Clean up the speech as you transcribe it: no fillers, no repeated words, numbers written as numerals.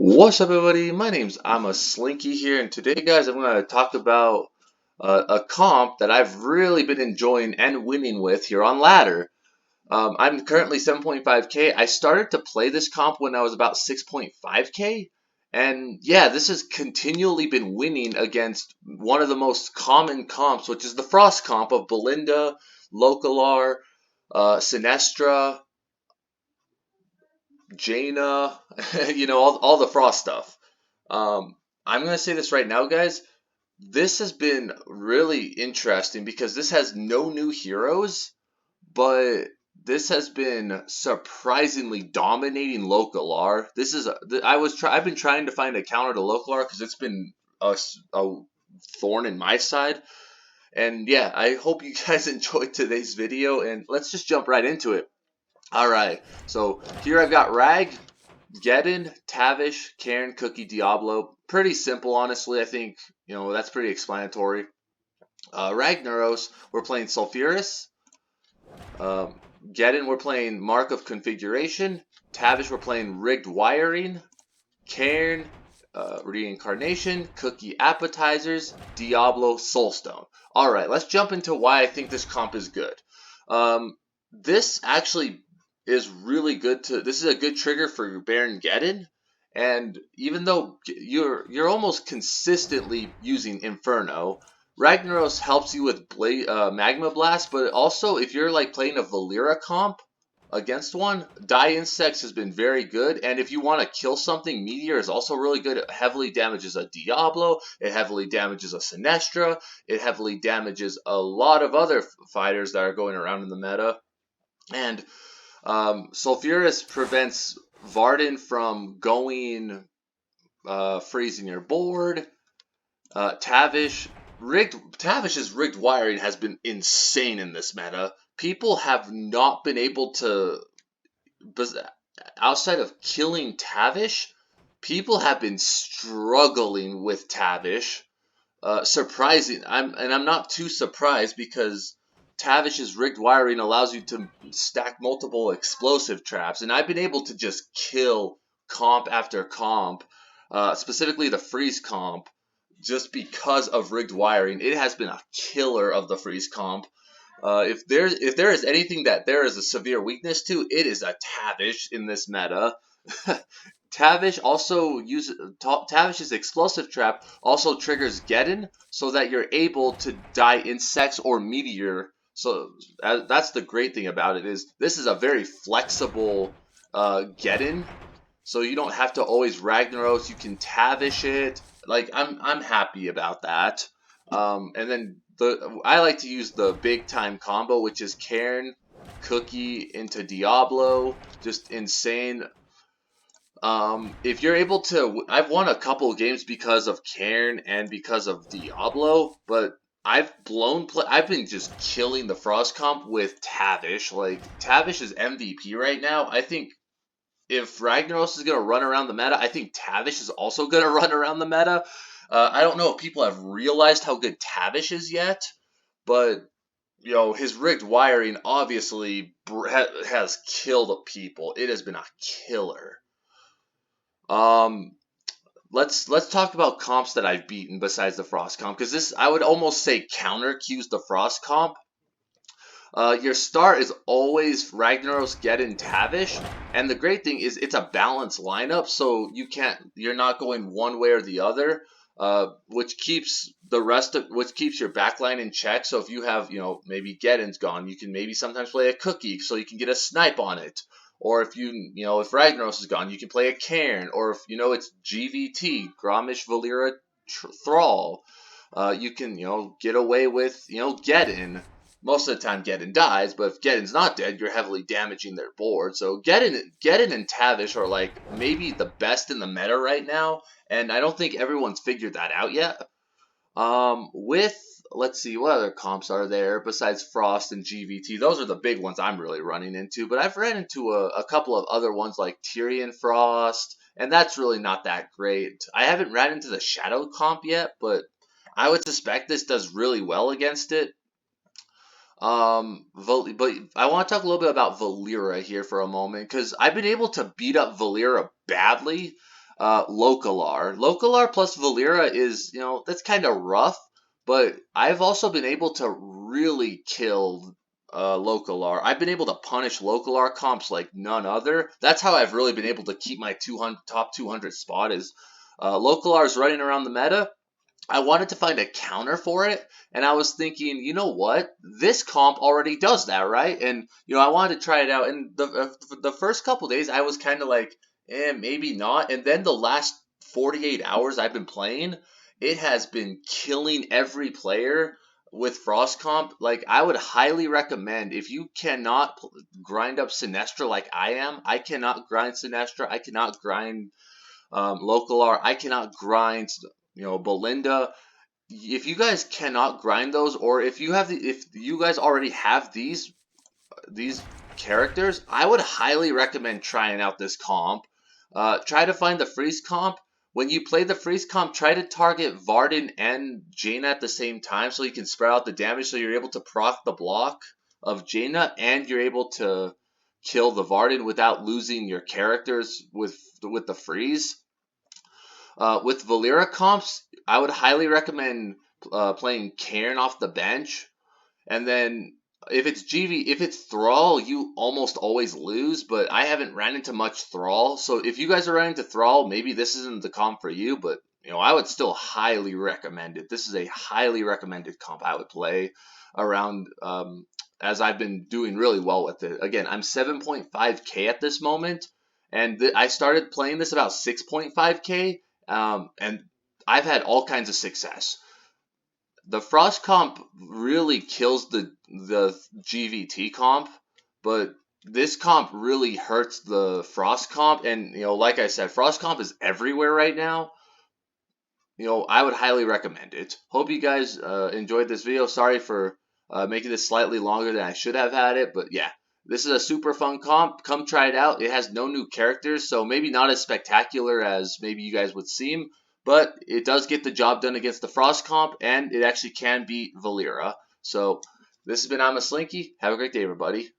What's up, everybody? My name's I'm a Slinky here, and today, guys, I'm going to talk about a comp that I've really been enjoying and winning with here on Ladder. I'm currently 7.5k. I started to play this comp when I was about 6.5k, and yeah, this has continually been winning against one of the most common comps, which is the Frost comp of Belinda, Lokholar, Sinestra, Jaina, all the Frost stuff. I'm going to say this right now, guys. This has been really interesting because this has no new heroes, but this has been surprisingly dominating Lokholar. I've been trying to find a counter to Lokholar because it's been a thorn in my side. And yeah, I hope you guys enjoyed today's video, and let's just jump right into it. All right, so here I've got Rag, Geddon, Tavish, Cairn, Cookie, Diablo. Pretty simple, honestly. I think, that's pretty explanatory. Ragnaros, we're playing Sulfuris. Um, Geddon, we're playing Mark of Configuration. Tavish, we're playing Rigged Wiring. Cairn, Reincarnation. Cookie, Appetizers. Diablo, Soulstone. All right, let's jump into why I think this comp is good. This actually is really good this is a good trigger for Baron Geddon. And even though you're almost consistently using Inferno, Ragnaros helps you with Magma Blast, but also if you're like playing a Valera comp against one, Die Insects has been very good. And if you want to kill something, Meteor is also really good. It heavily damages a Diablo, it heavily damages a Sinestra, it heavily damages a lot of other fighters that are going around in the meta. And Sulfuris prevents Varden from going freezing your board. Tavish's rigged wiring has been insane in this meta. People have not been able to, outside of killing Tavish, people have been struggling with Tavish. Surprising. I'm not too surprised because Tavish's rigged wiring allows you to stack multiple explosive traps, and I've been able to just kill comp after comp, specifically the freeze comp, just because of rigged wiring. It has been a killer of the freeze comp. If there is anything that there is a severe weakness to, it is a Tavish in this meta. Tavish's explosive trap also triggers Geddon, so that you're able to die insects or meteor. So that's the great thing about it, is this is a very flexible Geddon, so you don't have to always Ragnaros. You can Tavish it. Like I'm happy about that. And then I like to use the big time combo, which is Cairn, Cookie into Diablo. Just insane. If you're able to, I've won a couple of games because of Cairn and because of Diablo, but I've been just killing the Frost comp with Tavish. Like, Tavish is MVP right now. I think if Ragnaros is going to run around the meta, I think Tavish is also going to run around the meta. I don't know if people have realized how good Tavish is yet, but his rigged wiring obviously has killed people. It has been a killer. Um, let's talk about comps that I've beaten besides the Frost comp, because this, I would almost say, counter cues the Frost comp. Your start is always Ragnaros, Geddon, Tavish, and the great thing is it's a balanced lineup, so you're not going one way or the other, which keeps your backline in check. So if you have, maybe Geddon's gone, you can maybe sometimes play a Cookie, so you can get a snipe on it. Or if if Ragnaros is gone, you can play a Cairn. Or if it's GVT, Gromish Valera Thrall, you can get away with Geddon. Most of the time, Geddon dies, but if Geddon's not dead, you're heavily damaging their board. So Geddon and Tavish are like maybe the best in the meta right now, and I don't think everyone's figured that out yet. Let's see, what other comps are there besides Frost and GVT? Those are the big ones I'm really running into, but I've ran into a couple of other ones like Tyrion Frost, and that's really not that great. I haven't ran into the Shadow comp yet, but I would suspect this does really well against it. But I want to talk a little bit about Valera here for a moment, because I've been able to beat up Valera badly. Lokholar. Lokholar plus Valera is, that's kind of rough, but I've also been able to really kill Lokholar. I've been able to punish Lokholar comps like none other. That's how I've really been able to keep my top 200 spot is Lokholar is running around the meta. I wanted to find a counter for it, and I was thinking, you know what? This comp already does that, right? And I wanted to try it out. And the first couple days, I was kind of like, maybe not. And then the last 48 hours I've been playing, it has been killing every player with Frost comp. Like, I would highly recommend if you cannot grind up Sinestra like I am. I cannot grind Sinestra. I cannot grind Lokholar. I cannot grind, Belinda. If you guys cannot grind those, or if you guys already have these characters, I would highly recommend trying out this comp. Try to find the freeze comp. When you play the freeze comp, try to target Varden and Jaina at the same time so you can spread out the damage so you're able to proc the block of Jaina and you're able to kill the Varden without losing your characters with the freeze. With Valera comps, I would highly recommend playing Cairn off the bench. And then if it's if it's Thrall, you almost always lose, but I haven't ran into much Thrall. So if you guys are running into Thrall, maybe this isn't the comp for you, but I would still highly recommend it. This is a highly recommended comp I would play around as I've been doing really well with it. Again, I'm 7.5k at this moment, and I started playing this about 6.5k, and I've had all kinds of success. The Frost comp really kills the GVT comp, but this comp really hurts the Frost comp. And like I said, Frost comp is everywhere right now. I would highly recommend it. Hope you guys enjoyed this video. Sorry for making this slightly longer than I should have had it, but yeah, this is a super fun comp. Come try it out. It has no new characters, so maybe not as spectacular as maybe you guys would seem, but it does get the job done against the Frost comp, and it actually can beat Valera. So this has been I'm a Slinky. Have a great day, everybody.